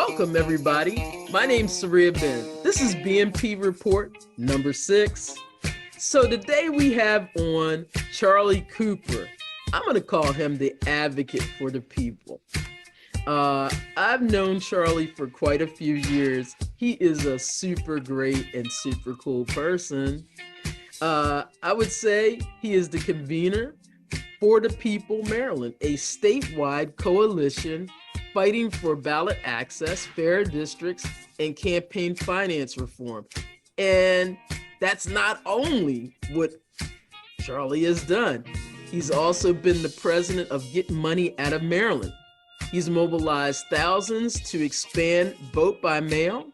Welcome, everybody. My name's Sarahia Benn. This is BNP Report number 6. So today we have on Charlie Cooper. I'm going to call him the advocate for the people. I've known Charlie for quite a few years. He is a super great and super cool person. I would say he is the convener for the People Maryland, a statewide coalition fighting for ballot access, fair districts, and campaign finance reform. And that's not only what Charlie has done. He's also been the president of Get Money Out of Maryland. He's mobilized thousands to expand vote by mail,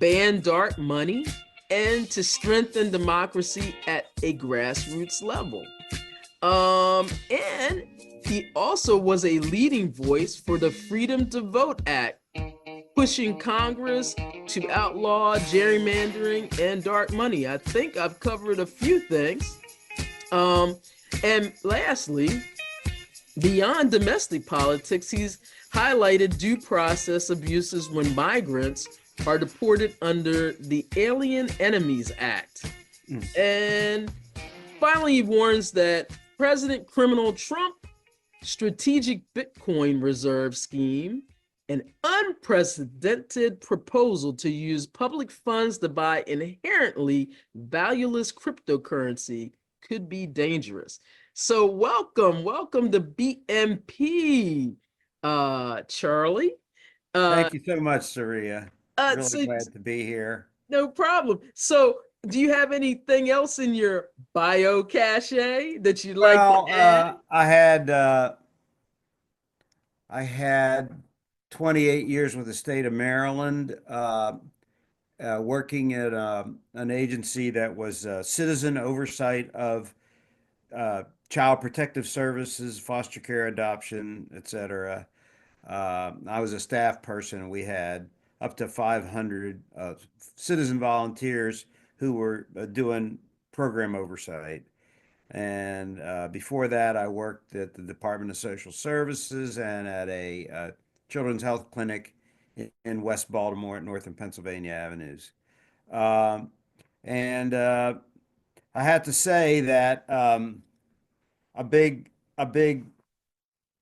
ban dark money, and to strengthen democracy at a grassroots level. And he also was a leading voice for the Freedom to Vote Act, pushing Congress to outlaw gerrymandering and dark money. I think I've covered a few things. And lastly, beyond domestic politics, he's highlighted due process abuses when migrants are deported under the Alien Enemies Act. And finally, he warns that President Criminal Trump strategic Bitcoin reserve scheme, an unprecedented proposal to use public funds to buy inherently valueless cryptocurrency, could be dangerous. So welcome to BNP, Charlie. Thank you so much, Sarahia. Really glad to be here. No problem. So do you have anything else in your bio cache that you'd like to add? I had 28 years with the state of Maryland, working at an agency that was citizen oversight of child protective services, foster care, adoption, etc. I was a staff person, and we had up to 500 citizen volunteers who were doing program oversight. And before that, I worked at the Department of Social Services and at a children's health clinic in West Baltimore at North and Pennsylvania Avenues. And I have to say that a big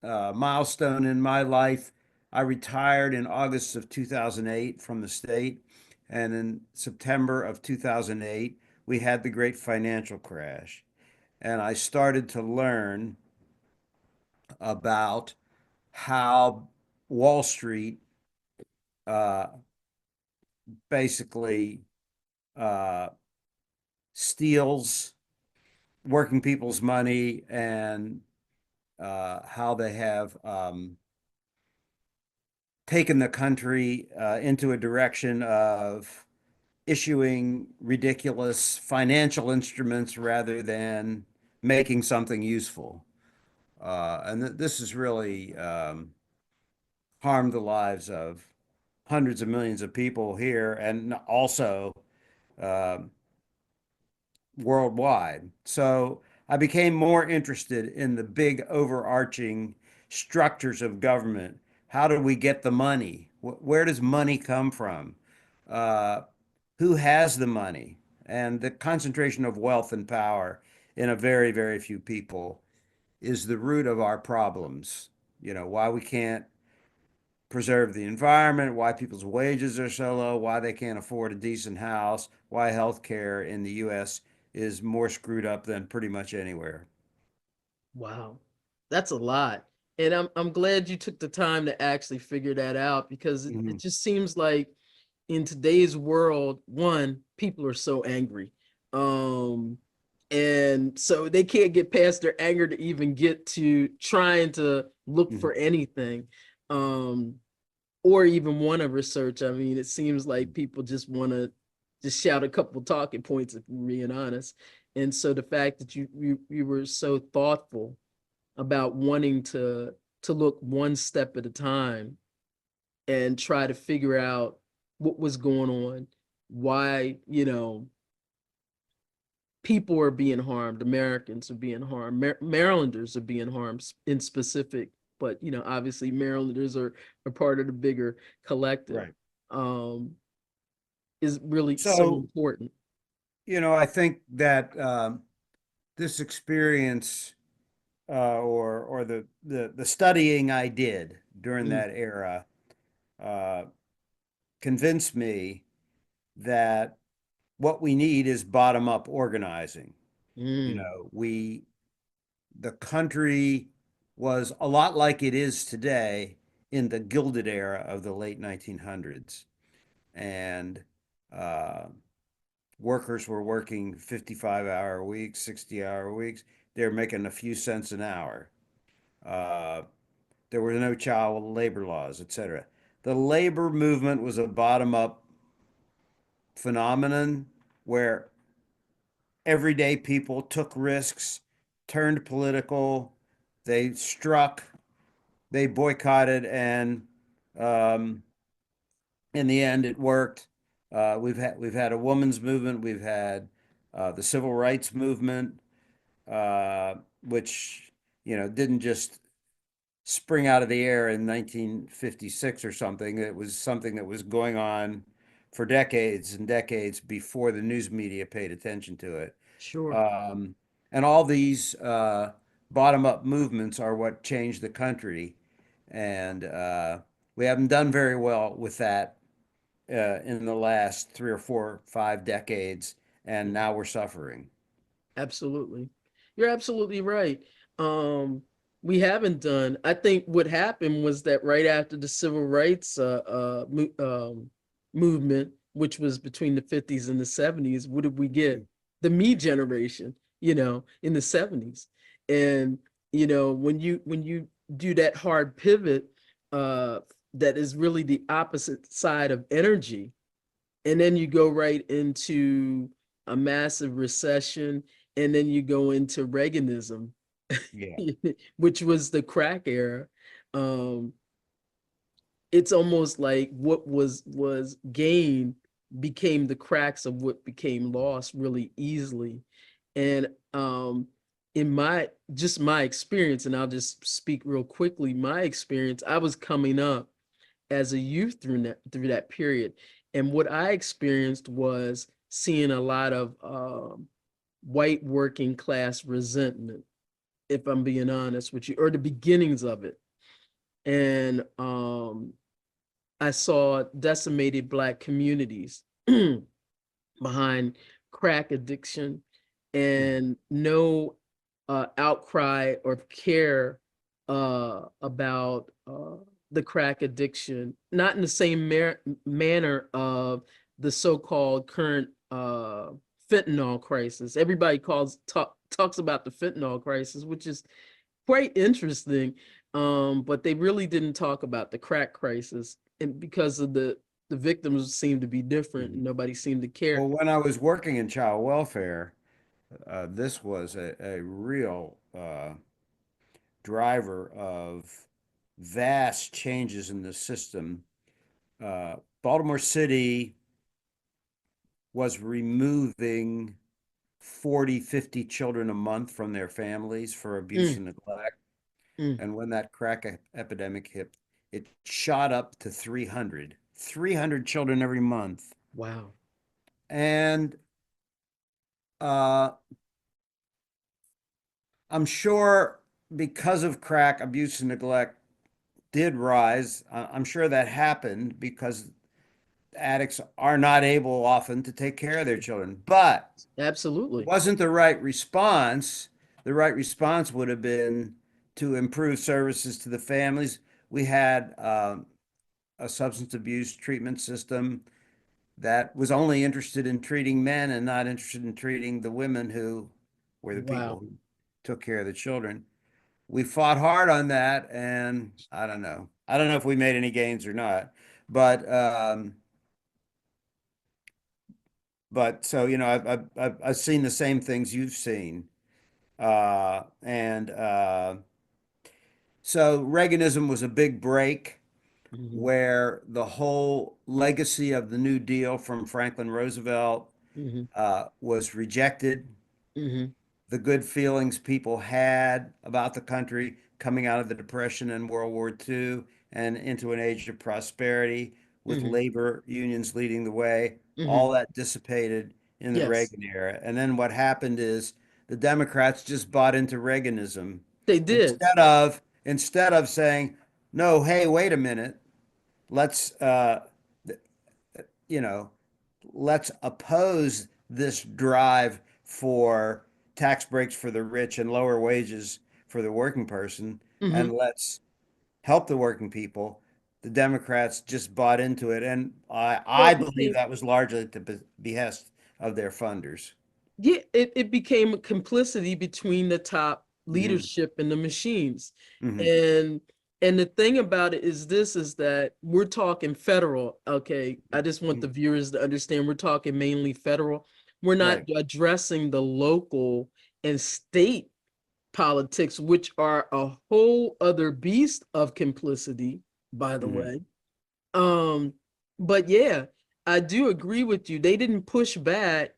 milestone in my life. I retired in August of 2008 from the state, and in September of 2008, we had the great financial crash. And I started to learn about how Wall Street uh, basically steals working people's money, and how they have taken the country into a direction of issuing ridiculous financial instruments rather than making something useful. And this has really harmed the lives of hundreds of millions of people here, and also worldwide. So I became more interested in the big overarching structures of government. How do we get the money? Where does money come from? Who has the money? And the concentration of wealth and power in a very, very few people is the root of our problems. You know, why we can't preserve the environment, why people's wages are so low, why they can't afford a decent house, why healthcare in the US is more screwed up than pretty much anywhere. Wow, that's a lot. And I'm glad you took the time to actually figure that out, because it just seems like in today's world, one, people are so angry. And so they can't get past their anger to even get to trying to look for anything. Or even want to research. I mean, it seems like people just want to just shout a couple talking points, if we're being honest. And so the fact that you were so thoughtful about wanting to look one step at a time and try to figure out what was going on, why, people are being harmed, Americans are being harmed, Marylanders are being harmed in specific but obviously Marylanders are part of the bigger collective. Right. Um, is really so So, important. I think that this experience or the studying I did during Mm, that era uh, convinced me that what we need is bottom up organizing. mm, We the country was a lot like it is today in the Gilded Era of the late 1900s, and uh, workers were working 55-hour weeks, 60-hour weeks. They're making a few cents an hour. Uh, there were no child labor laws, etc. The labor movement was a bottom up phenomenon where everyday people took risks, turned political, they struck, they boycotted, and um, in the end, it worked. We've had a women's movement, we've had the civil rights movement, uh, which didn't just spring out of the air in 1956 or something. It was something that was going on for decades and decades before the news media paid attention to it. sure. Um, and all these bottom up movements are what changed the country. And we haven't done very well with that in the last 3 or 4, 5 decades. And now we're suffering. Absolutely. You're absolutely right. Um, we haven't done, I think what happened was that right after the civil rights movement, which was between the 50s and the 70s, what did we get? The me generation, in the 70s. And when you do that hard pivot, uh, that is really the opposite side of energy, and then you go right into a massive recession, and then you go into Reaganism, Yeah. which was the crack era. Um, it's almost like what was gained became the cracks of what became lost really easily. And in my experience, and I'll just speak real quickly, my experience, I was coming up as a youth through that period. And what I experienced was seeing a lot of white working class resentment, if I'm being honest with you, or the beginnings of it. And I saw decimated Black communities behind crack addiction, and no outcry or care about the crack addiction, not in the same manner of the so-called current fentanyl crisis. Everybody talks about the fentanyl crisis, which is quite interesting, but they really didn't talk about the crack crisis, and because of the victims seemed to be different, Mhm. nobody seemed to care. Well, when I was working in child welfare, this was a real driver of vast changes in the system. Baltimore City was removing 40, 50 children a month from their families for abuse Mm, and neglect. mm, And when that crack epidemic hit, it shot up to 300 children every month. wow. And uh, I'm sure because of crack abuse and neglect did rise. I'm sure that happened because addicts are not able often to take care of their children. But it Absolutely. wasn't the right response. The right response would have been to improve services to the families. We had a substance abuse treatment system that was only interested in treating men and not interested in treating the women who were the people Wow. who took care of the children. We fought hard on that, and I don't know. I don't know if we made any gains or not, but so I've seen the same things you've seen, and so Reaganism was a big break Hmm. where the whole legacy of the New Deal from Franklin Roosevelt Hmm. was rejected. Hmm. the good feelings people had about the country coming out of the Depression and World War II and into an age of prosperity with Hmm. labor unions leading the way, Hmm. all that dissipated in the Yes, Reagan era. And then what happened is the Democrats just bought into Reaganism they did. instead of saying, no, hey, wait a minute, let's you know, let's oppose this drive for tax breaks for the rich and lower wages for the working person, and Hmm. let's help the working people. The Democrats just bought into it, and Well, I it believe became, that was largely at the behest of their funders. yeah, it became a complicity between the top Hmm. leadership and the machines. Hmm. And and the thing about it is this is that we're talking federal. Okay. I just want the viewers to understand we're talking mainly federal. We're not Right. addressing the local and state politics, which are a whole other beast of complicity, by the Hmm. way. Um, but yeah, I do agree with you. They didn't push back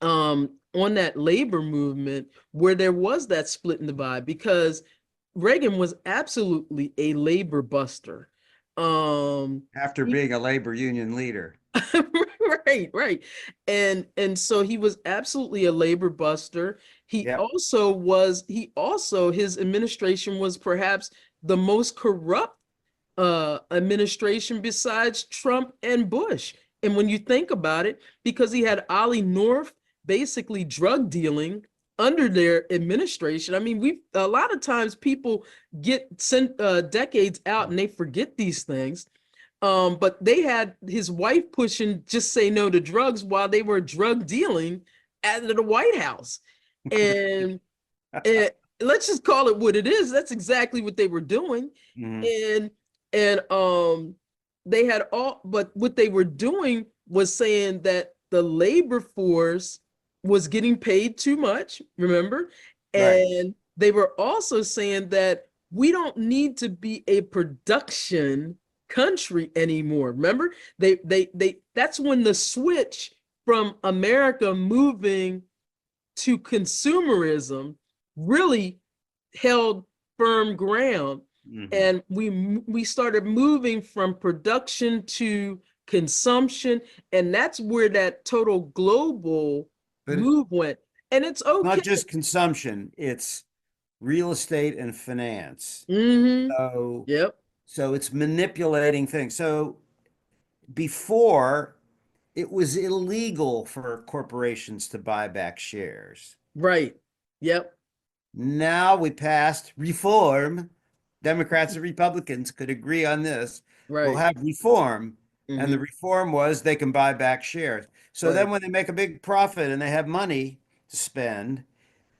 on that labor movement where there was that split and divide because Reagan was absolutely a labor buster. Um, After being a labor union leader. right, right. And so he was absolutely a labor buster. Yep. He also his administration was perhaps the most corrupt administration besides Trump and Bush. And when you think about it, because he had Ollie North basically drug dealing under their administration. I mean, we a lot of times people get sent decades out and they forget these things. But they had his wife pushing just say no to drugs while they were drug dealing at the White House. And, and let's just call it what it is. That's exactly what they were doing. Hmm. And they had all but what they were doing was saying that the labor force was getting paid too much, remember? Right. And they were also saying that we don't need to be a production country anymore. Remember? They that's when the switch from America moving to consumerism really held firm ground, Hmm. and we started moving from production to consumption, and that's where that total global But it's move went. And it's okay. not just consumption, it's real estate and finance. Mm-hmm. So Yep. so it's manipulating things. So before it was illegal for corporations to buy back shares. Right. Yep. Now we passed reform. Democrats and Republicans could agree on this. We'll Right. have reform. And the Mm-hmm. reform was they can buy back shares. So then Right. when they make a big profit and they have money to spend,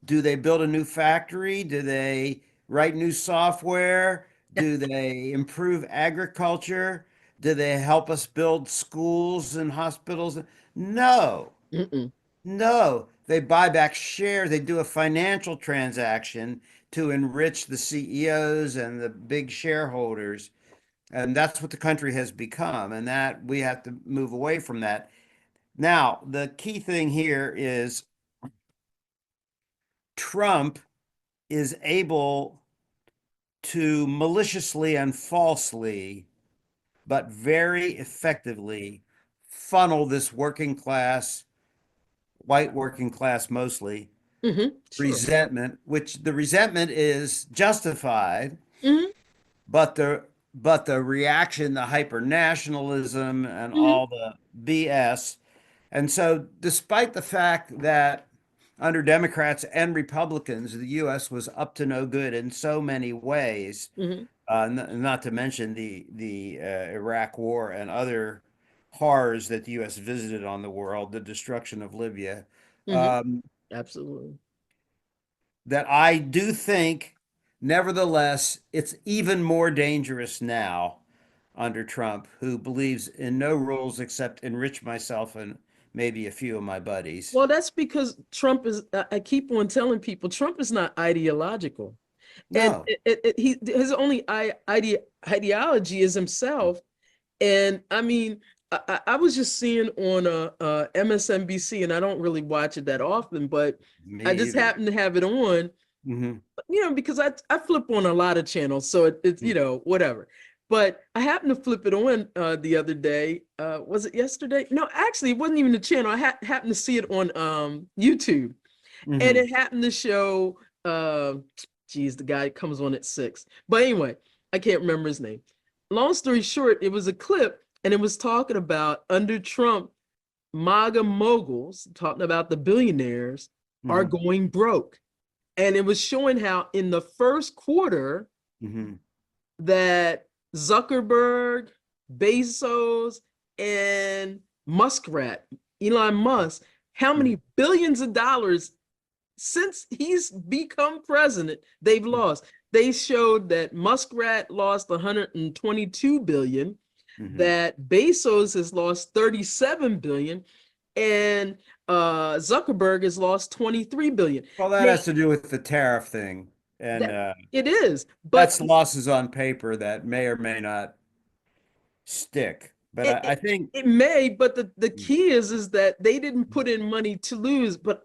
do they build a new factory? Do they write new software? Do they improve agriculture? Do they help us build schools and hospitals? No, Mm-mm. no. They buy back shares. They do a financial transaction to enrich the CEOs and the big shareholders. And that's what the country has become. And that we have to move away from that. Now, the key thing here is Trump is able to maliciously and falsely, but very effectively, funnel this working class, white working class mostly, Mm-hmm. Sure. resentment, which the resentment is justified, Mm-hmm. but the reaction, the hyper nationalism and Mm-hmm. all the BS. And so despite the fact that under Democrats and Republicans, the US was up to no good in so many ways, Mm-hmm. not to mention the Iraq War and other horrors that the U.S. visited on the world, the destruction of Libya. Mm-hmm. Um, Absolutely. that I do think, nevertheless, it's even more dangerous now under Trump, who believes in no rules except enrich myself and maybe a few of my buddies. Well, that's because Trump is, I keep on telling people, Trump is not ideological. And No. he his only ideology is himself. And I mean, I was just seeing on MSNBC, and I don't really watch it that often, but Me I just either. happened to have it on, Hmm. because I flip on a lot of channels, so it's whatever. But I happened to flip it on the other day. Was it yesterday? No, actually, it wasn't even the channel. I happened to see it on YouTube, and Hmm. it happened to show geez, the guy comes on at 6. But anyway, I can't remember his name. Long story short, it was a clip, and it was talking about under Trump, MAGA moguls, talking about the billionaires, are Hmm. going broke. And it was showing how in the first quarter Hmm. that Zuckerberg, Bezos, and Muskrat, Elon Musk, how many billions of dollars since he's become president, they've lost. They showed that Muskrat lost 122 billion, Hmm. that Bezos has lost 37 billion, and Zuckerberg has lost 23 billion. Well, that Now, has to do with the tariff thing, and that it is, but that's losses on paper that may or may not stick. But it, I it, think, it may, but the key is that they didn't put in money to lose. But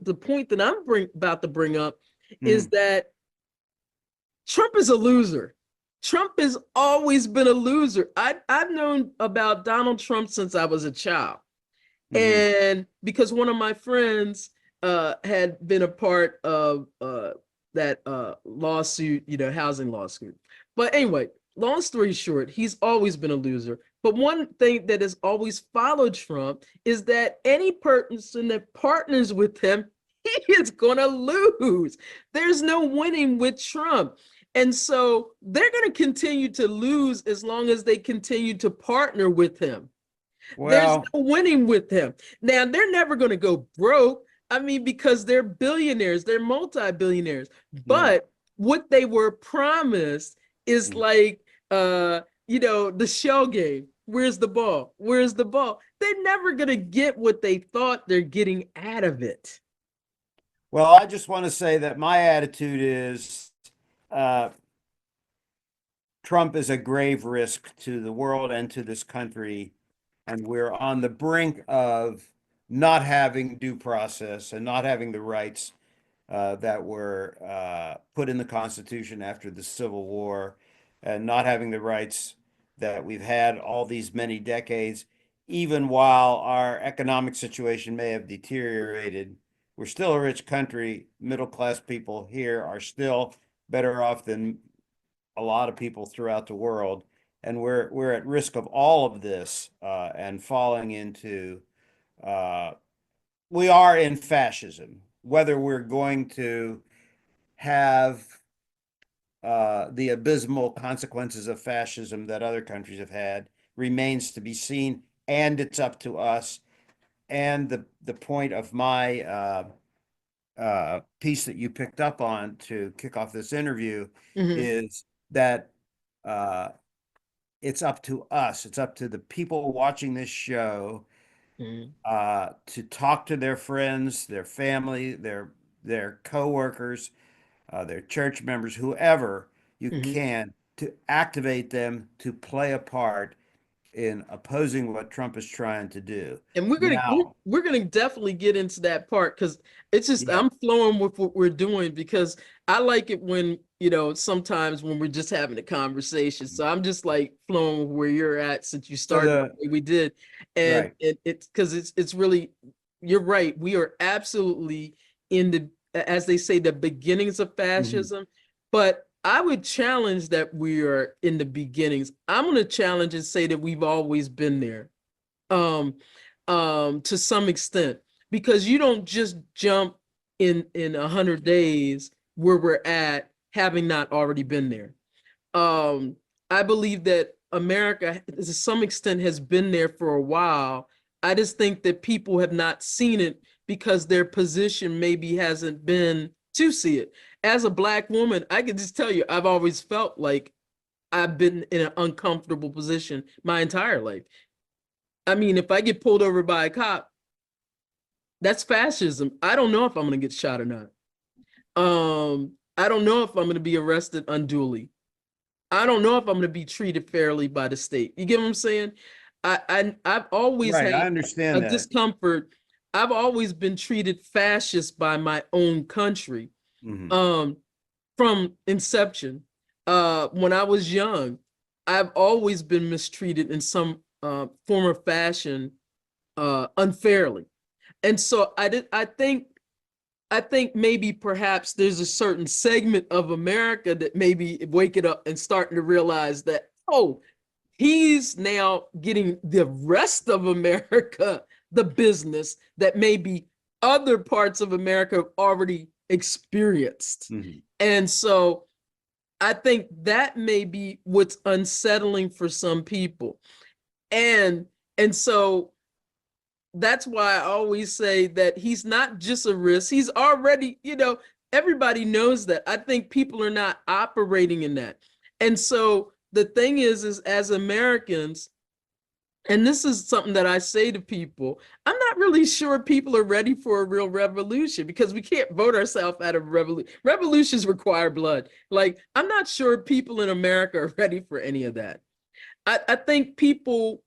the point that I'm about to bring up is Mhm. that Trump is a loser. Trump has always been a loser. I've known about Donald Trump since I was a child. Mhm. And because one of my friends had been a part of that lawsuit, housing lawsuit. But anyway, long story short, he's always been a loser. But one thing that has always followed Trump is that any person that partners with him, he is going to lose. There's no winning with Trump. And so they're going to continue to lose as long as they continue to partner with him. There's Well, no winning with him. Now, they're never going to go broke. I mean, because they're billionaires, they're multi-billionaires. mhm. But what they were promised is Mhm. like, the shell game. Where's the ball? Where's the ball? They're never going to get what they thought they're getting out of it. Well, I just want to say that my attitude is uh, Trump is a grave risk to the world and to this country, and we're on the brink of not having due process and not having the rights that were put in the Constitution after the Civil War, and not having the rights that we've had all these many decades, even while our economic situation may have deteriorated. We're still a rich country. Middle class people here are still better off than a lot of people throughout the world. And we're at risk of all of this and falling into uh, we are in fascism. Whether we're going to have the abysmal consequences of fascism that other countries have had remains to be seen, and it's up to us. And the point of my piece that you picked up on to kick off this interview Mhm. is that uh, it's up to us. It's up to the people watching this show Mhm. to talk to their friends, their family, their coworkers, their church members, whoever you Mhm. can, to activate them to play a part in opposing what Trump is trying to do. And we're gonna we're, Now, we're gonna definitely get into that part because it's just yeah, I'm flowing with what we're doing because I like it when sometimes when we're just having a conversation. So I'm just like flowing with where you're at since you so started the way we did, and right. it's because it's really you're right. We are absolutely in the, as they say, the beginnings of Mhm. fascism, but I would challenge that we are in the beginnings. I'm going to challenge and say that we've always been there. Um, to some extent, because you don't just jump in 100 days where we're at, having not already been there. Um, I believe that America, to some extent, has been there for a while. I just think that people have not seen it because their position maybe hasn't been to see it. As a Black woman, I can just tell you, I've always felt like I've been in an uncomfortable position my entire life. I mean, if I get pulled over by a cop, that's fascism. I don't know if I'm going to get shot or not. I don't know if I'm going to be arrested unduly. I don't know if I'm going to be treated fairly by the state. You get what I'm saying? I've always Right. had I a understand that. discomfort. I've always been treated fascist by my own country, Hmm. um, from inception. When I was young, I've always been mistreated in some form or fashion, unfairly. And so I think maybe perhaps there's a certain segment of America that maybe waking up and starting to realize that, oh, he's now getting the rest of America the business that maybe other parts of America have already experienced. Hmm. And so I think that may be what's unsettling for some people. And and so that's why I always say that he's not just a risk. He's already, everybody knows that. I think people are not operating in that. And so the thing is as Americans, and this is something that I say to people, I'm not really sure people are ready for a real revolution because we can't vote ourselves out of a revolution. Revolutions require blood. Like, I'm not sure people in America are ready for any of that. I think people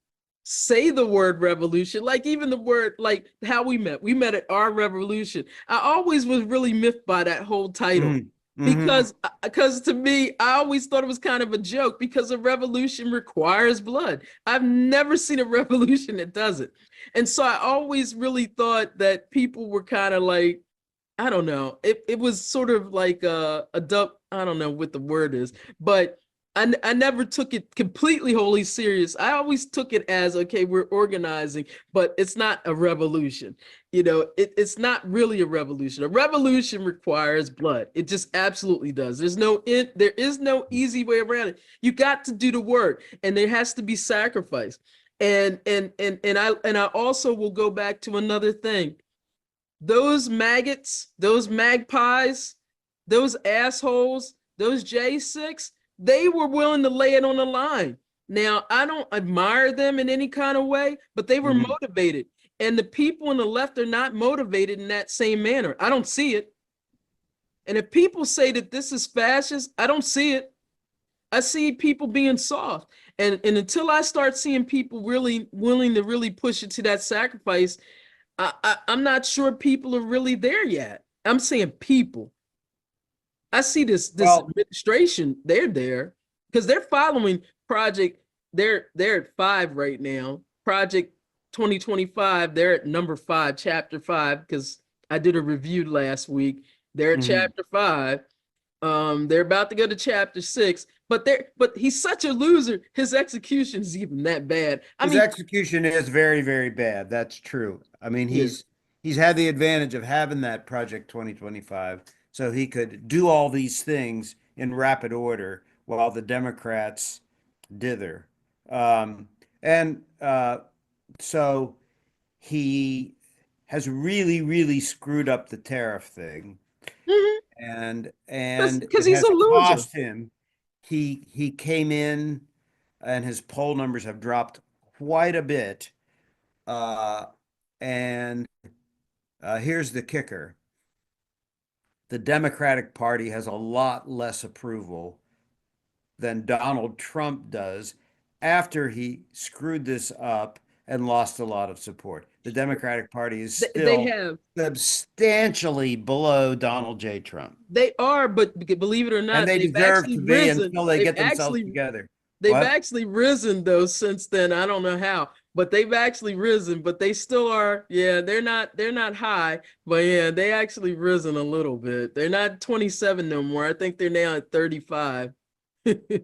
say the word revolution, like even the word, like how we met at our revolution. I always was really miffed by that whole title Hmm. Hmm. because to me, I always thought it was kind of a joke because a revolution requires blood. I've never seen a revolution that doesn't. And so I always really thought that people were kind of like, I don't know. It was sort of like a duck. I don't know what the word is, but I never took it completely wholly serious. I always took it as, okay, we're organizing, but it's not a revolution. It's not really a revolution. A revolution requires blood. It just absolutely does. There is no easy way around it. You got to do the work, and there has to be sacrifice. And I also will go back to another thing. Those maggots, those magpies, those assholes, those J6, they were willing to lay it on the line. Now, I don't admire them in any kind of way, but they were Hmm. motivated. And the people on the left are not motivated in that same manner. I don't see it. And if people say that this is fascist, I don't see it. I see people being soft. And until I start seeing people really willing to really push it to that sacrifice, I'm not sure people are really there yet. I'm saying people. I see this Well, administration. They're there because they're following project. They're at 5 right now. Project 2025. They're at number 5, chapter 5. Because I did a review last week. They're at mhm. chapter 5. They're about to go to chapter 6. But he's such a loser. His execution is even that bad. I His mean, execution is very, very bad. That's true. I mean, yeah, he's had the advantage of having that Project 2025, so he could do all these things in rapid order while the Democrats dither. And so he has really, really screwed up the tariff thing, and because it he's a has loser. cost him. He came in, and his poll numbers have dropped quite a bit. Uh, and here's the kicker: the Democratic Party has a lot less approval than Donald Trump does after he screwed this up and lost a lot of support. The Democratic Party is They still have substantially below Donald J. Trump. They are, but believe it or And not, they deserve to be until they get themselves together. They've What? actually risen though since then. I don't know how, but they've actually risen, but they still are, yeah, they're not high, but yeah, they actually risen a little bit. They're not 27 no more. I think they're now at 35. That's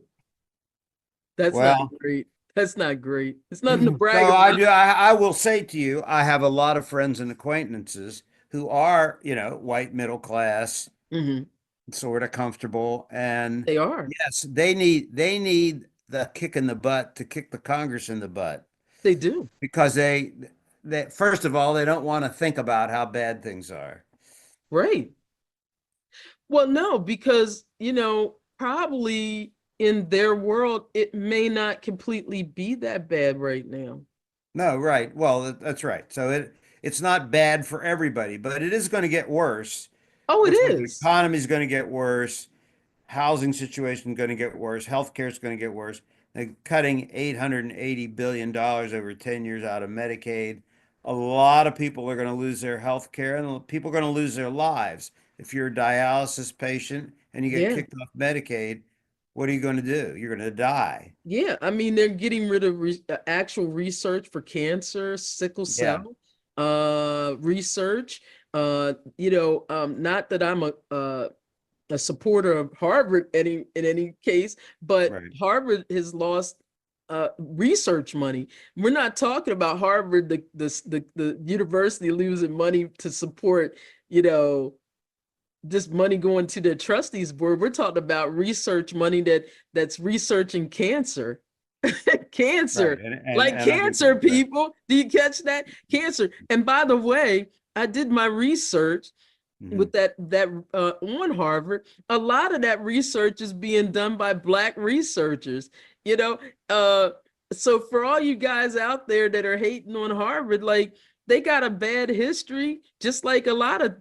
not Well, great. That's not great. It's nothing to so brag about. I will say to you, I have a lot of friends and acquaintances who are, white middle class, Mhm. sort of comfortable, and They are. yes, they need the kick in the butt to kick the Congress in the butt They do. because they first of all, they don't want to think about how bad things are. Right. Well, no, because, probably in their world, it may not completely be that bad right now. No, right. Well, that's right. So it's not bad for everybody, but it is going to get worse. Oh, it Looks like the is. economy is going to get worse. Housing situation is going to get worse. Healthcare is going to get worse. They're cutting $880 billion over 10 years out of Medicaid. A lot of people are going to lose their health care and people are going to lose their lives. If you're a dialysis patient and you get Yeah. kicked off Medicaid, what are you going to do? You're going to die. Yeah, I mean they're getting rid of actual research for cancer, sickle Yeah, cell, research. Not that I'm a supporter of Harvard in any case, but right. Harvard has lost research money. We're not talking about Harvard, the university losing money to support, you know, this money going to the trustees board. We're talking about research money that's researching cancer. Right. Cancer, like And other cancer, things. Right. people. Do you catch that? Cancer. And by the way, I did my research Hmm. with that on Harvard. A lot of that research is being done by Black researchers. You know, uh, so for all you guys out there that are hating on Harvard, like they got a bad history, just like a lot of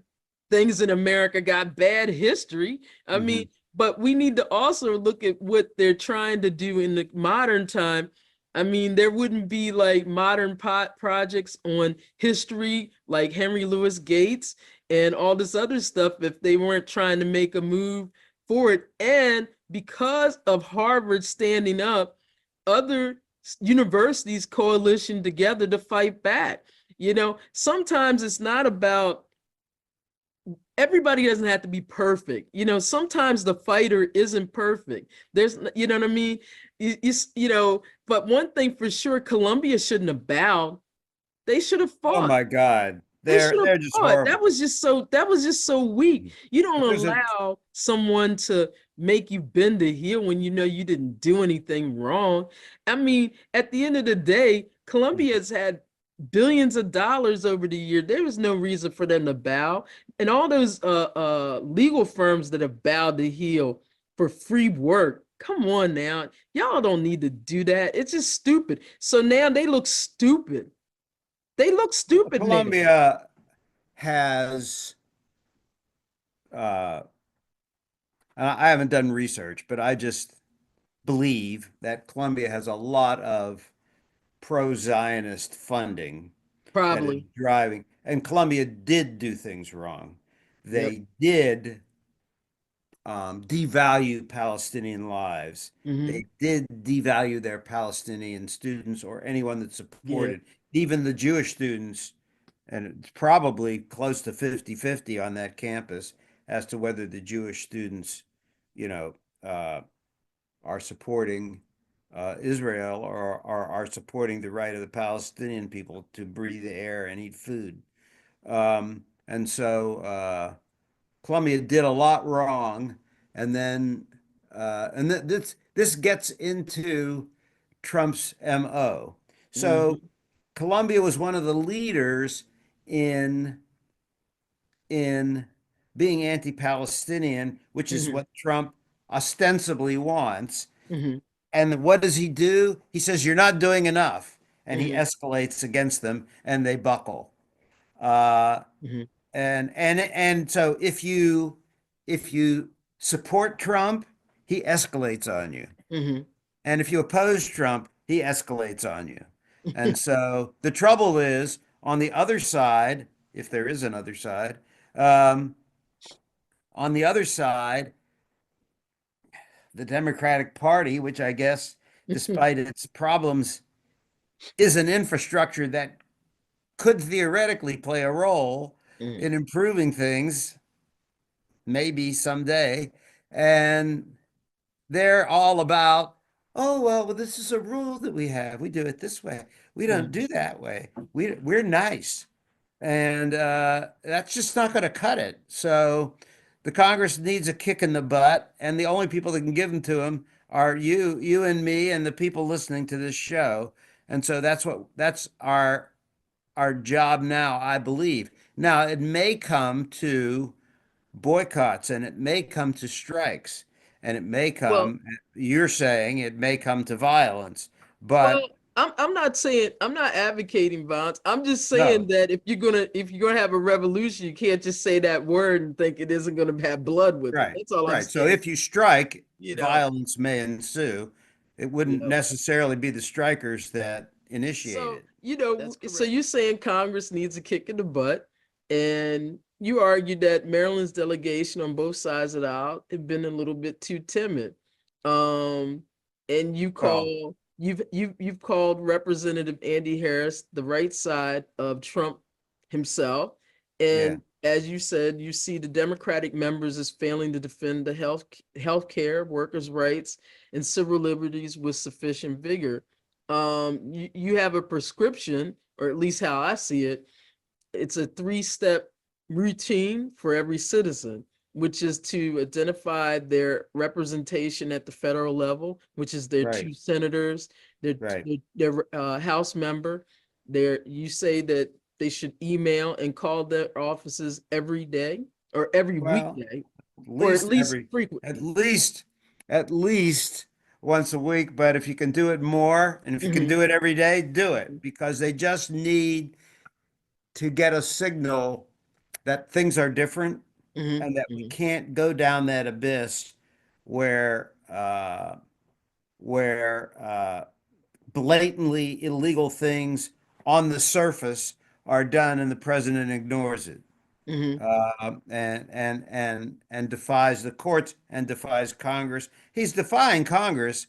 things in America got bad history. I Hmm. mean, but we need to also look at what they're trying to do in the modern time. I mean, there wouldn't be like modern projects on history like Henry Louis Gates and all this other stuff if they weren't trying to make a move for it. And because of Harvard standing up, other universities coalition together to fight back. Sometimes it's not about everybody doesn't have to be perfect. Sometimes the fighter isn't perfect. You know what I mean? But one thing for sure, Columbia shouldn't have bowed. They should have Oh fought. my God. They should have They're just fought. That horrible. was just so weak. You But don't there's a allow someone to make you bend a heel when you know you didn't do anything wrong. I mean, at the end of the day, Columbia has had billions of dollars over the year. There was no reason for them to bow. And all those legal firms that have bowed the heel for free work. Come on now. Y'all don't need to do that. It's just stupid. So now they look stupid. They look stupid now. Columbia has uh and I haven't done research, but I just believe that Columbia has a lot of pro-Zionist funding that is Probably. driving, and Columbia did do things wrong. Yep. They did devalue Palestinian lives. Hmm. They did devalue their Palestinian students or anyone that Yeah. supported, even the Jewish students. And it's probably close to 50-50 on that campus as to whether the Jewish students, you know, uh, are supporting Israel or are supporting the right of the Palestinian people to breathe air and eat food. And so Columbia did a lot wrong, and then this gets into Trump's MO. So Hmm. Columbia was one of the leaders in in being anti-Palestinian, which is Hmm. what Trump ostensibly wants. Hmm. And what does he do? He says, "You're not doing enough," and he Hmm. escalates against them, and they buckle. Uh, Hmm. and so if you support Trump, he escalates on you. Hmm. And if you oppose Trump, he escalates on you. And so the trouble is on the other side, if there is another side, um, on the other side, the Democratic Party, which I guess, despite its problems, is an infrastructure that could theoretically play a role in improving things, maybe someday. And they're all about, oh, well, this is a rule that we have. We do it this way. We don't Hmm. do that way. We're nice. And that's just not going to cut it. So the Congress needs a kick in the butt, and the only people that can give them to them are you and me, and the people listening to this show. And so that's our job now, I believe. Now it may come to boycotts, and it may come to strikes, and it may Well, come. You're saying it may come to violence, well, but I'm not saying I'm not advocating violence. I'm just saying no. that if you're gonna have a revolution, you can't just say that word and think it isn't gonna have blood with it. Right, That's all I'm right. So saying. if you strike, You know. violence may ensue. It wouldn't Yep. necessarily be the strikers that initiate So, it. so you're saying Congress needs a kick in the butt, and you argue that Maryland's delegation on both sides of the aisle have been a little bit too timid. Um, and Well, you've called Representative Andy Harris the right side of Trump himself. yeah, And as you said, you see the Democratic members as failing to defend the health care, workers' rights, and civil liberties with sufficient vigor. You have a prescription, or at least how I see it, it's a 3-step routine for every citizen, which is to identify their representation at the federal level, which is their right, 2 senators, right. their House member. You say that they should email and call their offices every day or every Well, weekday, at or at least least at frequently. least, at least once a week. But if you can do it more, and if you can Mhm, do it every day, do it, mhm, because they just need to get a signal that things are different mhm, and that we mhm, can't go down that abyss where blatantly illegal things on the surface are done and the president ignores it, mhm. and defies the courts and defies Congress. He's defying Congress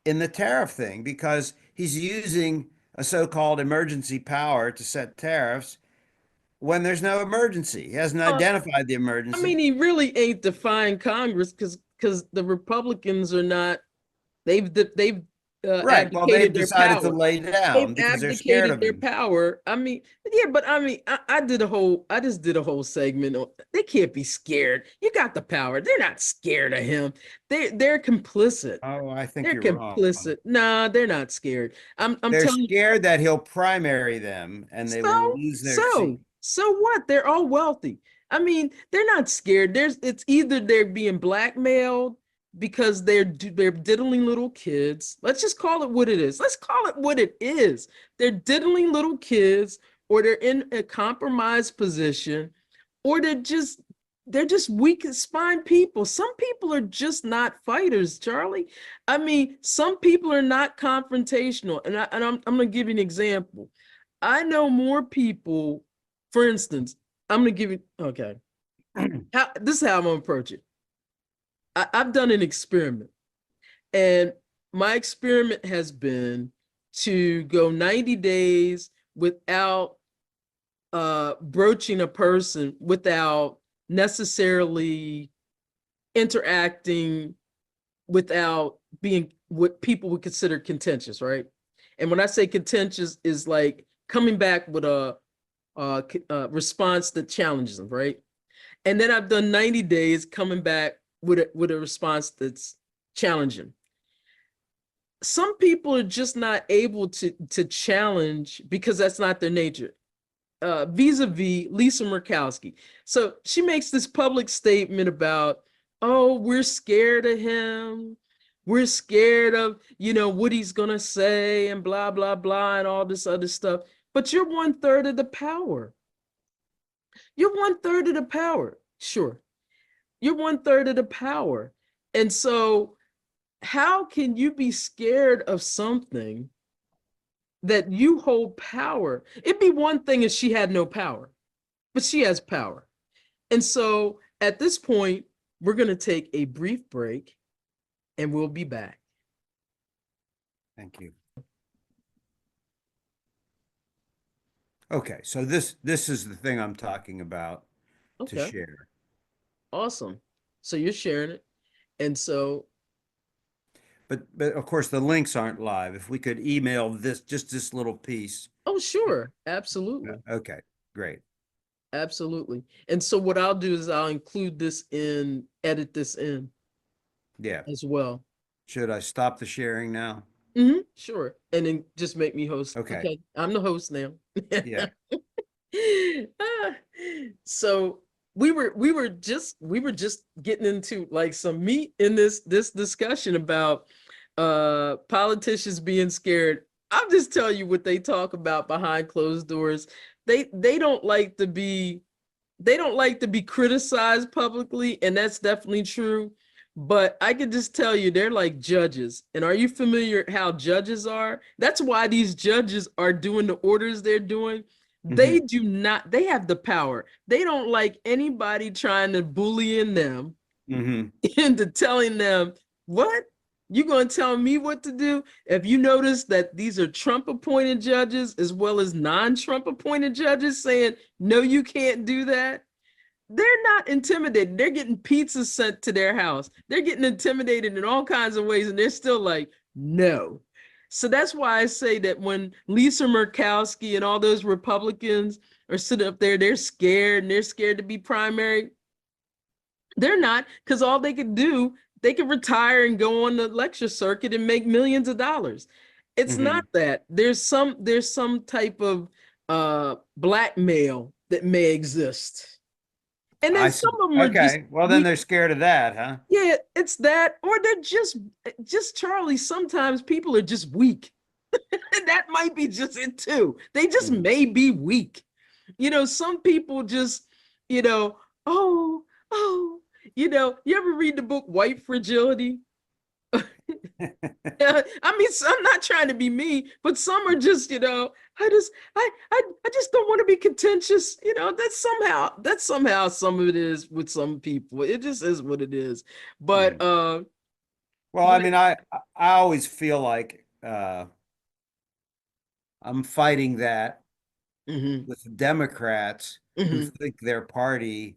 in the tariff thing because he's using a so-called emergency power to set tariffs when there's no emergency. He hasn't Uh, identified the I mean, emergency. he really ain't defying Congress because the Republicans are not. They've Right. Well, they've abdicated their decided to power. lay They've down because they're scared abdicated of their him. power. I mean, yeah, but I mean, I just did a whole segment on they can't be scared. You got the power. They're not scared of him. They're complicit. Oh, I think They're you're wrong. complicit. Nah, they're not scared. I'm They're telling you. scared that he'll primary them and they will lose their seat. So what? They're all wealthy. I mean, they're not scared. It's either they're being blackmailed because they're diddling little kids. Let's just call it what it is. Let's call it what it is. They're diddling little kids, or they're in a compromised position, or they're just weak spine people. Some people are just not fighters, Charlie. I mean, some people are not confrontational. I'm gonna give you an example. I know more people, for instance, I'm gonna give you okay. This is how I'm gonna approach it. I've done an experiment, and my experiment has been to go 90 days without broaching a person, without necessarily interacting, without being what people would consider contentious, right? And when I say contentious, is like coming back with a response that challenges them, right? And then I've done 90 days coming back with a response that's challenging. Some people are just not able to challenge because that's not their nature. Vis-a-vis Lisa Murkowski. So she makes this public statement about, oh, we're scared of him. We're scared of, what he's gonna say and blah, blah, blah, and all this other stuff. But you're 1/3 of the power. You're 1/3 of the power. Sure. You're 1/3 of the power. And so how can you be scared of something that you hold power? It'd be one thing if she had no power, but she has power. And so at this point, we're going to take a brief break and we'll be back. Thank you. Okay, so this is the thing I'm talking about to Okay, share. awesome. So you're sharing it. And so, But of course the links aren't live. If we could email this little piece. oh, sure, absolutely. Okay, great. Absolutely. And so what I'll do is I'll include edit this in Yeah. as well. Should I stop the sharing now? Sure. And then just make me host. Okay. Okay, I'm the host now. Yeah. Ah, so we were just getting into like some meat in this discussion about politicians being scared. I'll just tell you what they talk about behind closed doors. They don't like to be criticized publicly, and that's definitely true. But I can just tell you, they're like judges. And are you familiar how judges are? That's why these judges are doing the orders they're doing. They Hmm. do not, they have the power. They don't like anybody trying to bully in them Hmm. into telling them, what? You going to tell me what to do? If you notice that these are Trump appointed judges as well as non-Trump appointed judges saying, no, you can't do that. They're not intimidated. They're getting pizza sent to their house. They're getting intimidated in all kinds of ways, and they're still like, no. So that's why I say that when Lisa Murkowski and all those Republicans are sitting up there, they're scared and they're scared to be primary. They're not, because all they could do, they could retire and go on the lecture circuit and make millions of dollars. It's not Hmm. that. There's some type of blackmail that may exist. And then I see. some of them are just Okay. Well, then weak. they're scared of that, huh? Yeah, it's that, or they're just Charlie. Sometimes people are just weak. And that might be just it too. They just Mhm. may be weak. Some people just, you know, oh, oh, you ever read the book White Fragility? I mean, I'm not trying to be mean, but some are just, I just don't want to be contentious. That's somehow some of it is with some people. It just is what it is. But Mm. Well, I but mean, I always feel like I'm fighting that mhm, with Democrats who mhm, think their party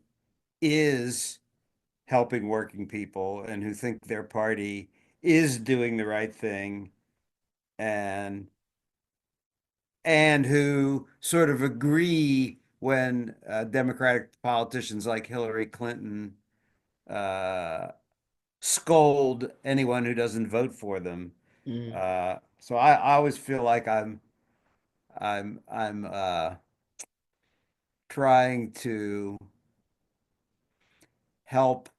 is helping working people and who think their party is doing the right thing and who sort of agree when Democratic politicians like Hillary Clinton uh, scold anyone who doesn't vote for them. mhm. So I always feel like I'm trying to help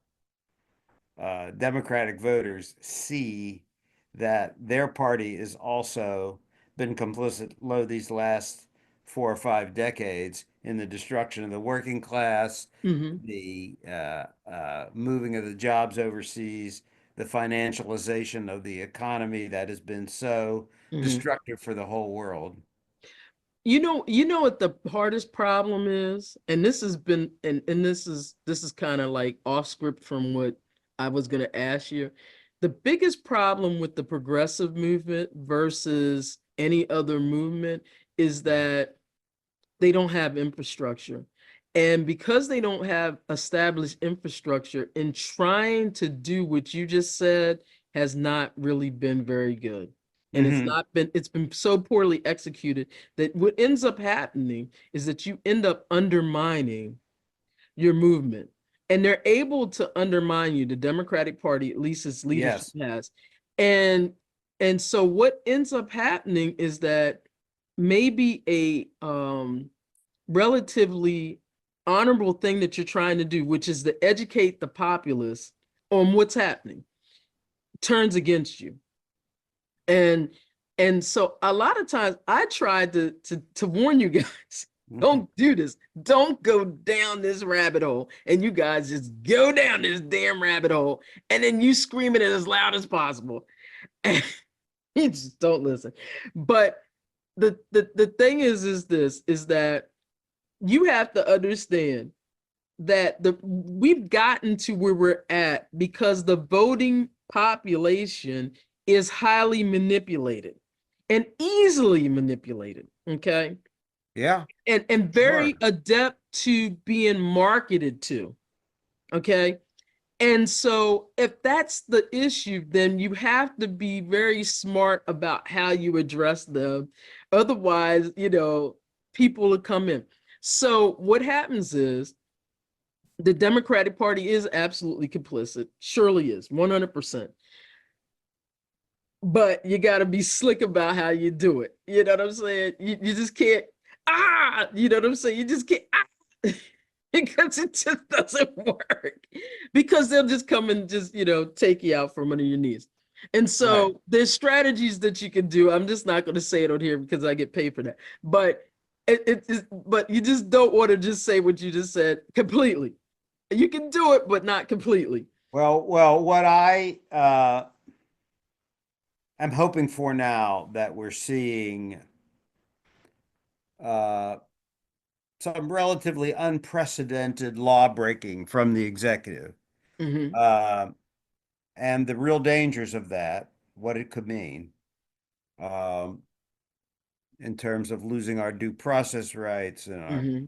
Democratic voters see that their party has also been complicit low these last 4 or 5 decades in the destruction of the working class, Mhm. the moving of the jobs overseas, the financialization of the economy that has been so Mhm. destructive for the whole world. You know what the hardest problem is, and this has been, and this is kind of like off script from what I was going to ask you. The biggest problem with the progressive movement versus any other movement is that they don't have infrastructure. And because they don't have established infrastructure, in trying to do what you just said has not really been very good. And Hmm. it's been so poorly executed that what ends up happening is that you end up undermining your movement. And they're able to undermine you, the Democratic Party, at least its leadership Yes. has. And and so what ends up happening is that maybe a relatively honorable thing that you're trying to do, which is to educate the populace on what's happening, turns against you. And and so a lot of times I tried to warn you guys, don't do this. Don't go down this rabbit hole. And you guys just go down this damn rabbit hole. And then you scream it as loud as possible. And you just don't listen. But the thing is this is that you have to understand that we've gotten to where we're at because the voting population is highly manipulated and easily manipulated, okay? Yeah, And very sure. adept to being marketed to, okay? And so if that's the issue, then you have to be very smart about how you address them. Otherwise, people will come in. So what happens is the Democratic Party is absolutely complicit, surely is, 100%. But you got to be slick about how you do it. You know what I'm saying? You just can't, you know what I'm saying? You just can't, because it just doesn't work. Because they'll just come and just, take you out from under your knees. And Right. so there's strategies that you can do. I'm just not going to say it on here because I get paid for that. But but you just don't want to just say what you just said completely. You can do it, but not completely. What I am hoping for now that we're seeing uh, some relatively unprecedented law breaking from the executive, Mm-hmm. uh, and the real dangers of that, what it could mean um, in terms of losing our due process rights and our Mm-hmm.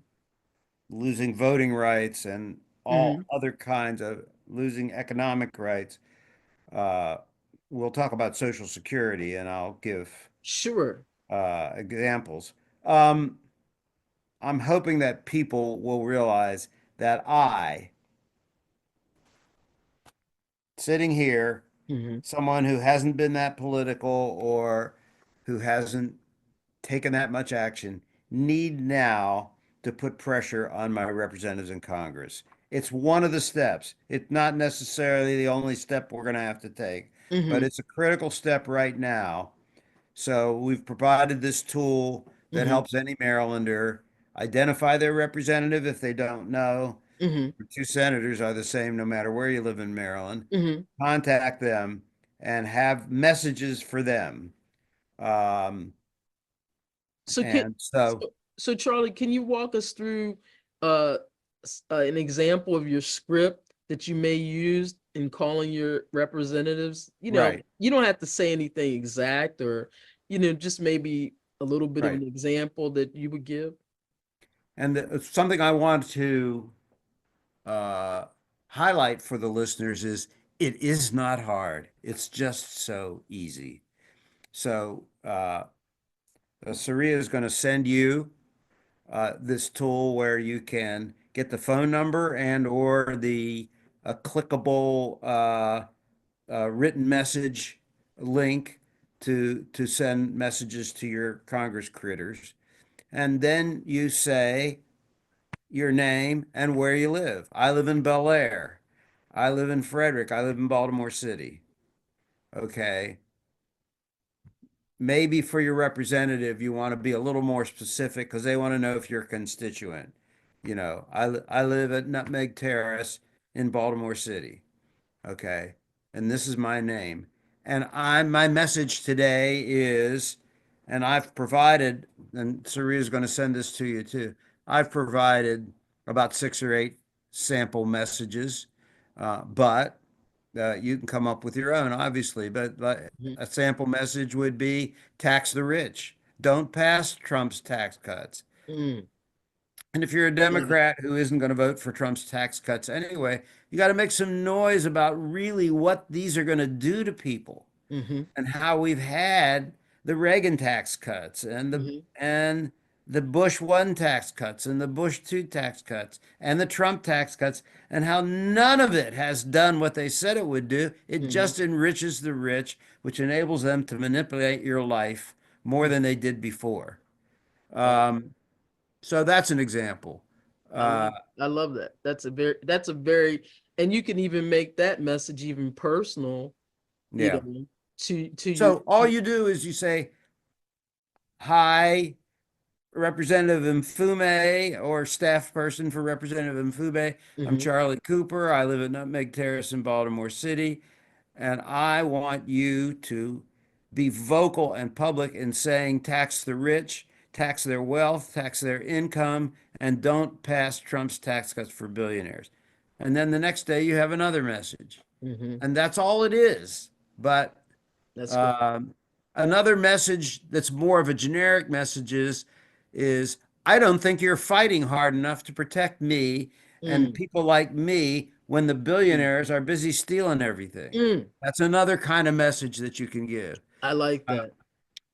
losing voting rights and all Mm-hmm. other kinds of losing economic rights. Uh, we'll talk about Social Security, and I'll give Sure. examples. Um, I'm hoping that people will realize that I, sitting here, Mm-hmm. someone who hasn't been that political or who hasn't taken that much action, need now to put pressure on my representatives in Congress. It's one of the steps. It's not necessarily the only step we're going to have to take, but Mm-hmm. it's a critical step right now. So we've provided this tool that Mm-hmm. helps any Marylander identify their representative if they don't know. Mm-hmm. The two senators are the same no matter where you live in Maryland. Mm-hmm. Contact them and have messages for them. Um, So can and so, so Charlie, can you walk us through uh, an example of your script that you may use in calling your representatives? right, You don't have to say anything exact, or just maybe a little bit of right. an example that you would give. And something I want to uh, highlight for the listeners is it is not hard. It's just so easy. So, Saria is going to send you this tool where you can get the phone number and or the clickable written message link to send messages to your Congress critters. And then you say your name and where you live. I live in Bel Air. I live in Frederick. I live in Baltimore City. Okay. Maybe for your representative, you want to be a little more specific because they want to know if you're a constituent. I live at Nutmeg Terrace in Baltimore City. Okay. And this is my name. And my message today is, and I've provided, and Saria is going to send this to you too. I've provided about 6 or 8 sample messages, but you can come up with your own, obviously. But Mhm. a sample message would be tax the rich. Don't pass Trump's tax cuts. Mm, And if you're a I love it. Democrat who isn't going to vote for Trump's tax cuts anyway, you got to make some noise about really what these are going to do to people Hmm. and how we've had the Reagan tax cuts Hmm. and the Bush 1 tax cuts and the Bush 2 tax cuts and the Trump tax cuts and how none of it has done what they said it would do. It Hmm. just enriches the rich, which enables them to manipulate your life more than they did before. I love Um, so that's an example. I Uh, love I love that. That's a very, and you can even make that message even personal, you yeah. know, to you. So all you do is you say, "Hi, Representative Mfume or staff person for Representative Mfume. I'm Hmm. Charlie Cooper. I live at Nutmeg Terrace in Baltimore City, and I want you to be vocal and public in saying tax the rich, tax their wealth, tax their income, and don't pass Trump's tax cuts for billionaires." And then the next day you have another message. Hmm. And that's all it is. But That's great. um, another message that's more of a generic message is I don't think you're fighting hard enough to protect me and Mm, people like me when the mm, billionaires are busy stealing everything. mm. That's another kind of message that you can give. I like Uh, that.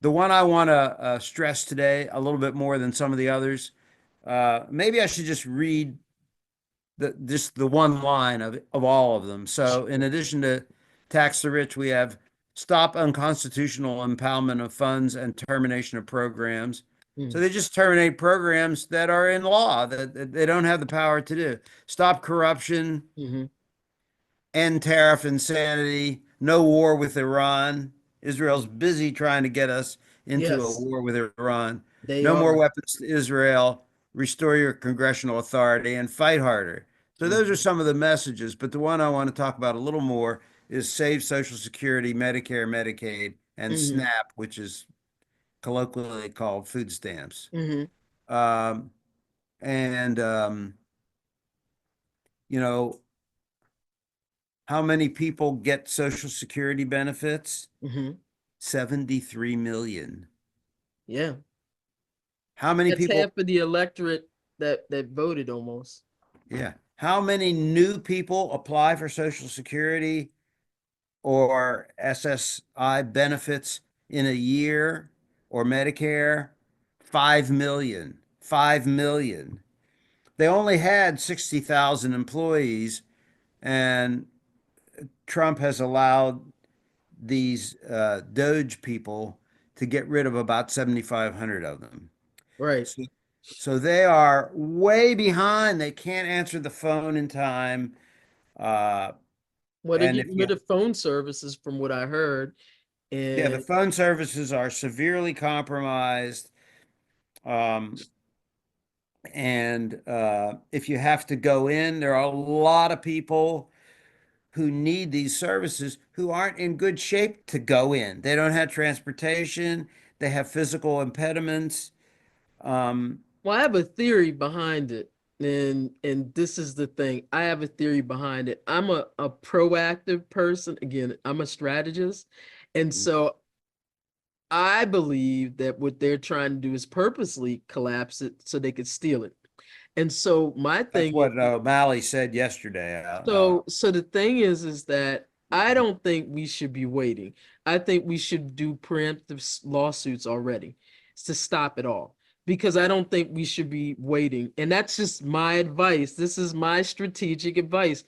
the one I want to stress today a little bit more than some of the others. Maybe I should just read just the one line of all of them. So in addition to tax the rich, we have stop unconstitutional impoundment of funds and termination of programs. So Mm, they just terminate programs that are in law that they don't have the power to do. Stop corruption, hmm. end tariff insanity, no war with Iran. Israel's busy trying to get us into a Yes, war with Iran. they No more are. weapons to Israel. Restore your congressional authority and fight harder. So those are some of the messages, but the one I want to talk about a little more is save Social Security, Medicare, Medicaid, and Mm-hmm. SNAP, which is colloquially called food stamps. Mm-hmm. Um, and you know, how many people get Social Security benefits? Mm-hmm. 73 million. Yeah. How many That's half people? of the electorate that voted almost. Yeah. How many new people apply for Social Security or SSI benefits in a year or Medicare? 5 million. 5 million. They only had 60,000 employees, and Trump has allowed these Doge people to get rid of about 7,500 of them. Right. So, so they are way behind. They can't answer the phone in time. Uh, Well, they're and if getting you, rid of phone services from what I heard. yeah, the And phone services are severely compromised. Um, and if you have to go in, there are a lot of people who need these services who aren't in good shape to go in. They don't have transportation, they have physical impediments. Um, well, I have a theory behind it. And this is the thing. I have a theory behind it. I'm a proactive person. Again, I'm a strategist. And so I believe that what they're trying to do is purposely collapse it so they could steal it. And so my that's thing is, what O'Malley said yesterday. so the thing is that I don't think we should be waiting. I think we should do preemptive lawsuits already to stop it all, because I don't think we should be waiting. And that's just my advice. This is my strategic advice.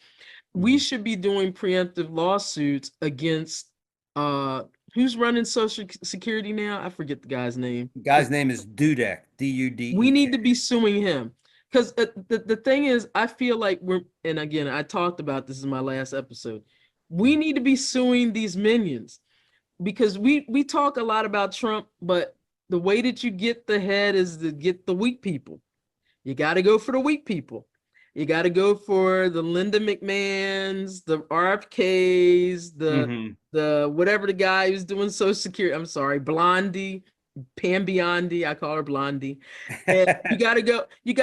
We Mhm. should be doing preemptive lawsuits against who's running Social Security now? I forget the guy's name. The guy's name is Dudek, We Dudek. need to be suing him, because the thing is, I feel like we're, and again, I talked about this in my last episode. We need to be suing these minions, because we talk a lot about Trump, but the way that you get the head is to get the weak people. You got to go for the weak people. You got to go for the Linda McMahons, the RFKs, Hmm. the whatever the guy who's doing Social Security. I'm sorry, Blondie, Pam Biondi. I call her Blondie. And you got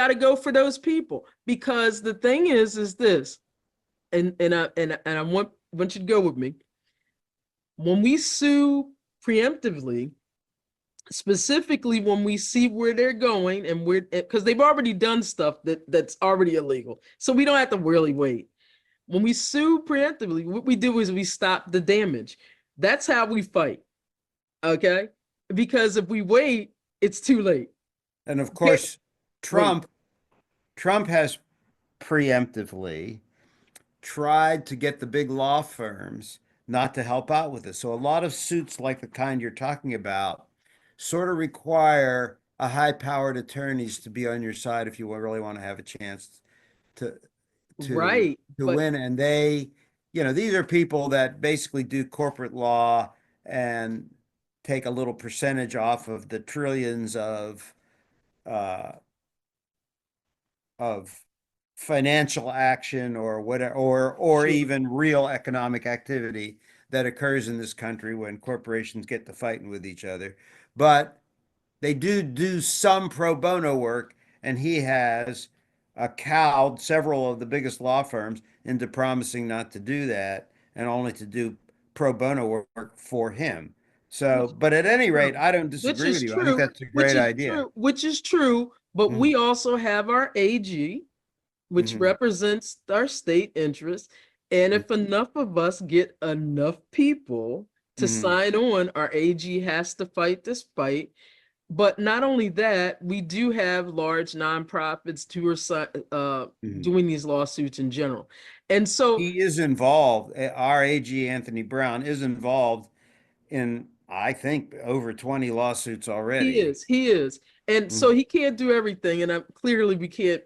to go for those people, because the thing is this, and I want you to go with me. When we sue preemptively, specifically when we see where they're going, and we're, because they've already done stuff that's already illegal, so we don't have to really wait. When we sue preemptively, what we do is we stop the damage. That's how we fight. Okay, because if we wait, it's too late. And of You can't course, wait. Trump Trump has preemptively tried to get the big law firms not to help out with this. So a lot of suits like the kind you're talking about sort of require a high-powered attorneys to be on your side if you really want to have a chance to to Right, to but win. And they, these are people that basically do corporate law and take a little percentage off of the trillions uh, of financial action or whatever, or sure. even real economic activity that occurs in this country when corporations get to fighting with each other. But they do some pro bono work, and he has cowed several of the biggest law firms into promising not to do that and only to do pro bono work for him. So, Which but at any rate, true. I don't Which disagree with is you. I think true. that's a great idea. Which is true. But Mhm. we also have our AG, which Mhm. represents our state interest. And if enough of us get enough people to Mhm. sign on, our AG has to fight this fight. But not only that, we do have large nonprofits who are Mhm. doing these lawsuits in general. And so He is involved. Our AG Anthony Brown is involved in, I think, over 20 lawsuits already. he is. And so Mhm. he can't do everything. And clearly we can't,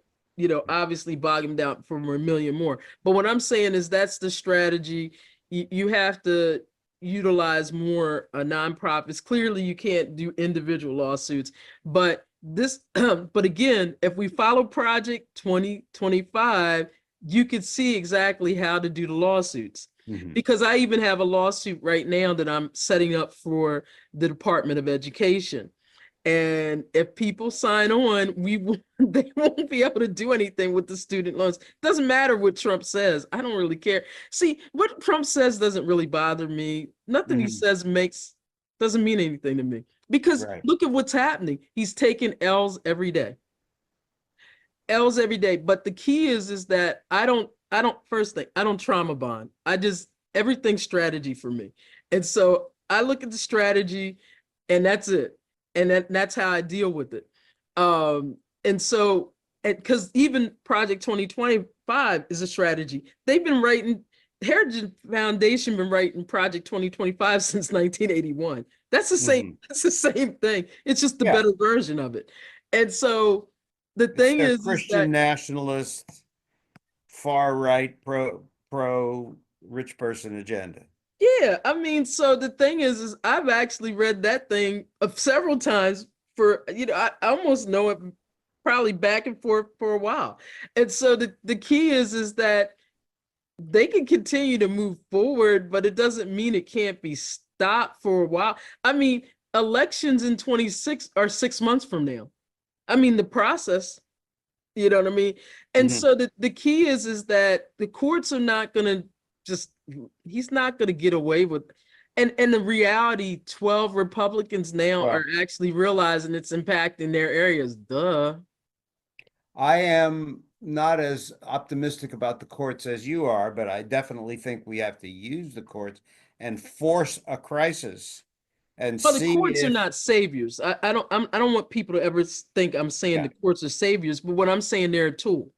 obviously bog him down for a million more. But what I'm saying is that's the strategy. You have to utilize more nonprofits. Clearly you can't do individual lawsuits. But this, but again, if we follow Project 2025, you could see exactly how to do the lawsuits. Mhm. Because I even have a lawsuit right now that I'm setting up for the Department of Education. And if people sign on, they won't be able to do anything with the student loans. Doesn't matter what Trump says. I don't really care. See, what Trump says doesn't really bother me. Nothing he Mhm. says doesn't mean anything to me. Because Right. look at what's happening. He's taking L's every day. L's every day. But the key is that I don't first thing, I don't trauma bond. Everything's strategy for me. And so I look at the strategy and that's it. And that's how I deal with it. And so, and because even Project 2025 is a strategy. They've been writing, Heritage Foundation been writing Project 2025 since 1981. Mhm. That's the same thing. It's just the Yeah. better version of it. And so the It's thing their is Christian that nationalist, far right, pro rich person agenda. yeah, I mean, so the thing is I've actually read that thing of several times for I almost know it probably back and forth for a while. And so the key is that they can continue to move forward, but it doesn't mean it can't be stopped for a while. I mean, elections in 26 are 6 months from now. I mean, the process, you know what I mean? And Mhm. so the key is that the courts are not gonna just he's not gonna get away with and the reality, 12 Republicans now are Well, actually realizing it's impacting their areas. Duh. I am not as optimistic about the courts as you are, but I definitely think we have to use the courts and force a crisis and Well, the see courts are if, not saviors. I don't want people to ever think I'm saying yeah, the courts are saviors, but what I'm saying they're a tool.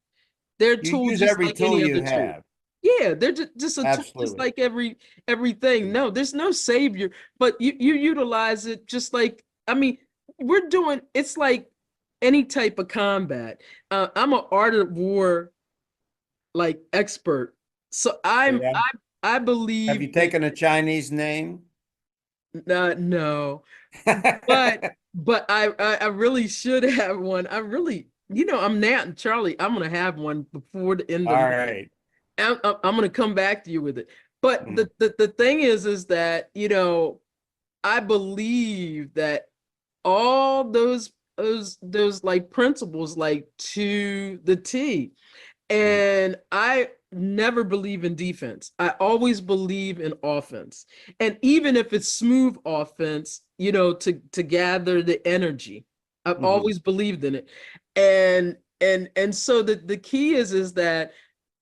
They're a you tool use just every like tool any you other tool. have. Yeah, they're just a tool, just Absolutely. like everything. No, there's no savior, but you utilize it just like I mean, we're doing it's like any type of combat. I'm an art of war like expert, so Yeah. I Have believe you that taken a Chinese name? no, but I really should have one. I really I'm Nat and Charlie. I'm gonna have one before the end of All the year. right. I'm gonna come back to you with it. But Mhm. the thing is that I believe that all those like principles like to the T. Mhm. And I never believe in defense. I always believe in offense. And even if it's smooth offense, to gather the energy. I've Mhm. always believed in it. And so the key is that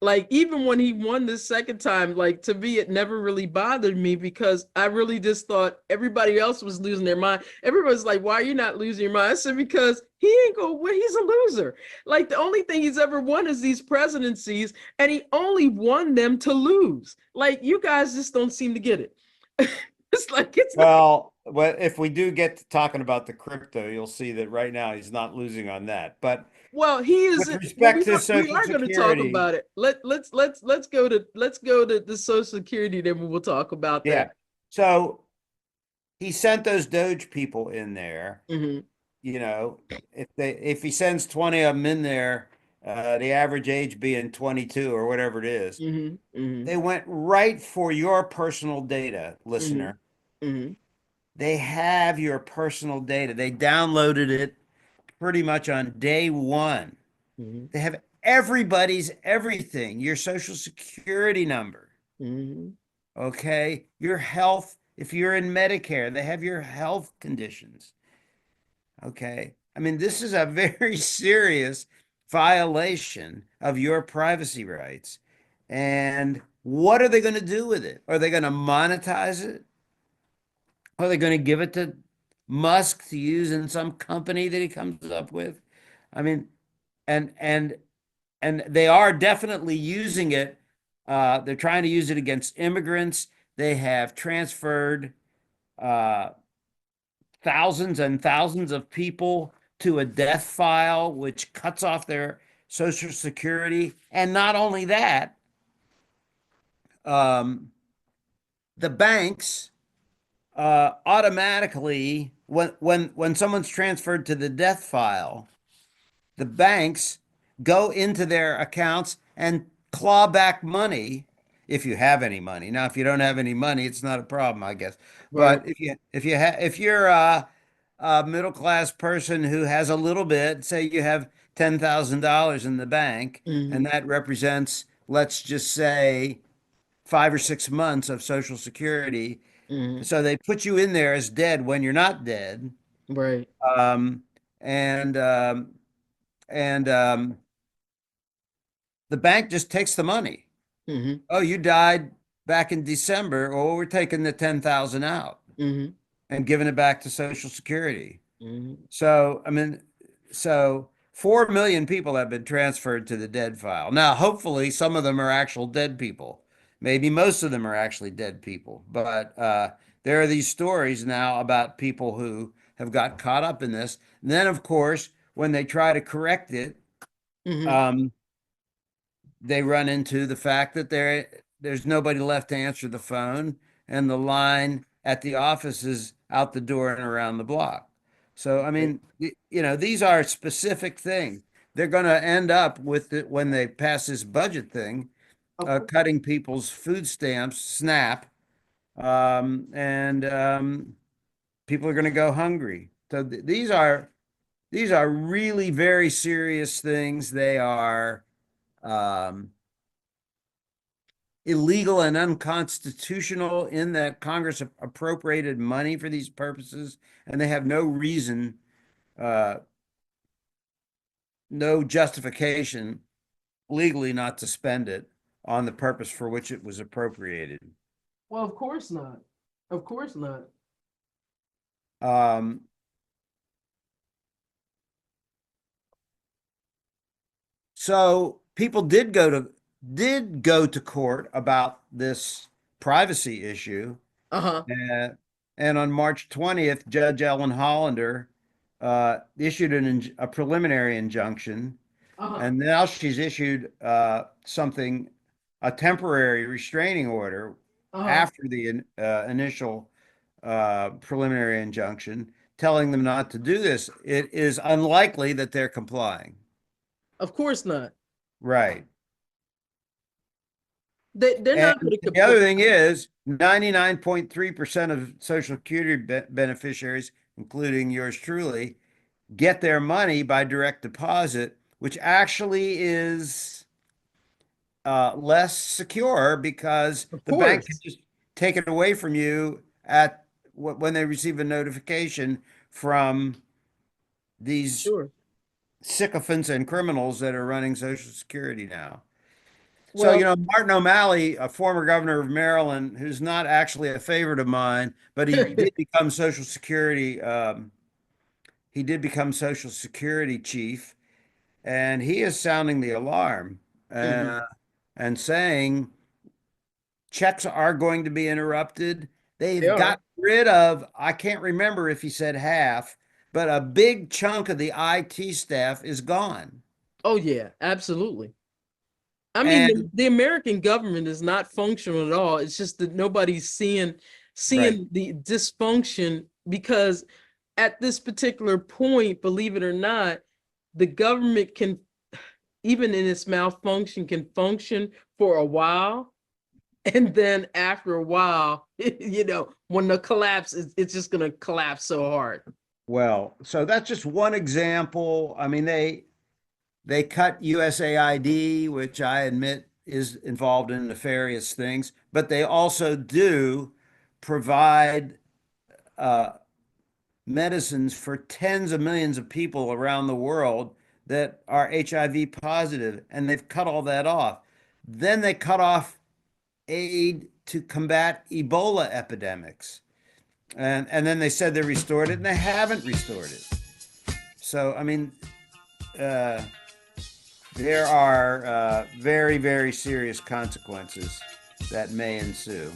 like even when he won this second time, like to me, it never really bothered me because I really just thought everybody else was losing their mind. Everybody's like, why are you not losing your mind? I said, because he ain't gonna win, he's a loser. Like the only thing he's ever won is these presidencies, and he only won them to lose. Like you guys just don't seem to get it. It's like it's not. Well, if we do get to talking about the crypto, you'll see that right now he's not losing on that. But Well, he with isn't. Well, respect to we Social are going to talk Security, about it. Let's go to the Social Security. Then we will talk about that. yeah. So he sent those Doge people in there. Hmm. You know, if he sends 20 of them in there, the average age being 22 or whatever it is, Hmm. Hmm. they went right for your personal data, Hmm. listener. Hmm. They have your personal data. They downloaded it pretty much on day one. Hmm. They have everybody's everything, your social security number, Hmm. okay? Your health, if you're in Medicare, they have your health conditions, okay? I mean, this is a very serious violation of your privacy rights. And what are they going to do with it? Are they going to monetize it? Are they going to give it to Musk to use in some company that he comes up with? I mean, and and and they are definitely using it. They're trying to use it against immigrants. They have transferred uh, thousands and thousands of people to a death file, which cuts off their Social Security. And not only that, um, the banks automatically, when someone's transferred to the death file, the banks go into their accounts and claw back money if you have any money. Now, if you don't have any money, it's not a problem, I guess. Right. But if you're a middle class person who has a little bit, say you have $10,000 in the bank, Hmm. and that represents, let's just say, 5 or 6 months of Social Security. Hmm. So they put you in there as dead when you're not dead. Right. Um, and um, and the bank just takes the money. Hmm. Oh, you died back in December. Oh, we're taking the 10,000 out Hmm. and giving it back to Social Security. Hmm. So, I mean, so 4 million people have been transferred to the dead file. Now, hopefully, some of them are actual dead people. Maybe most of them are actually dead people. But there are these stories now about people who have got caught up in this. And then, of course, when they try to correct it, Hmm. um, they run into the fact that there's nobody left to answer the phone, and the line at the office is out the door and around the block. So, I mean, these are specific things. They're going to end up with it when they pass this budget thing, Of course. cutting people's food stamps, SNAP, and people are going to go hungry. So these are really very serious things. They are um, illegal and unconstitutional in that Congress appropriated money for these purposes, and they have no reason, uh, no justification legally not to spend it on the purpose for which it was appropriated. Well, of course not. Of course not. Um, so people did go to court about this privacy issue. Uh-huh. Uh, and on March 20th, Judge Ellen Hollander issued a preliminary injunction, Uh-huh. and now she's issued a temporary restraining order Uh-huh. after the initial preliminary injunction, telling them not to do this. It is unlikely that they're complying. Of course not. Right. They're And not going to the comply. other thing is 99.3% of Social Security beneficiaries, including yours truly, get their money by direct deposit, which actually is less secure because Of the bank can course. just take it away from you at when they receive a notification from these Sure. sycophants and criminals that are running Social Security now. So, Well, Martin O'Malley, a former governor of Maryland, who's not actually a favorite of mine, but he did become Social Security chief, and he is sounding the alarm mhm. uh, and saying checks are going to be interrupted. They They've are. got rid of, I can't remember if he said half, but a big chunk of the IT staff is gone. Oh yeah, absolutely. I mean, And the American government is not functional at all. It's just that nobody's right. seeing the dysfunction because at this particular point, believe it or not, the government can, even in its malfunction, can function for a while. And then after a while, when the collapse is, it's just going to collapse so hard. Well, so that's just one example. I mean, they cut USAID, which I admit is involved in nefarious things, but they also do provide uh, medicines for tens of millions of people around the world that are HIV positive, and they've cut all that off. Then they cut off aid to combat Ebola epidemics. And then they said they restored it, and they haven't restored it. So, I mean, uh, there are very, very serious consequences that may ensue.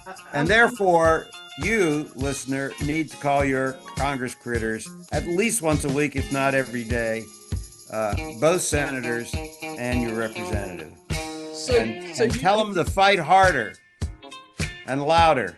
And I'm therefore, you, listener, need to call your Congress critters at least once a week, if not every day, both senators and your representative. so And, so and you tell them to fight harder and louder.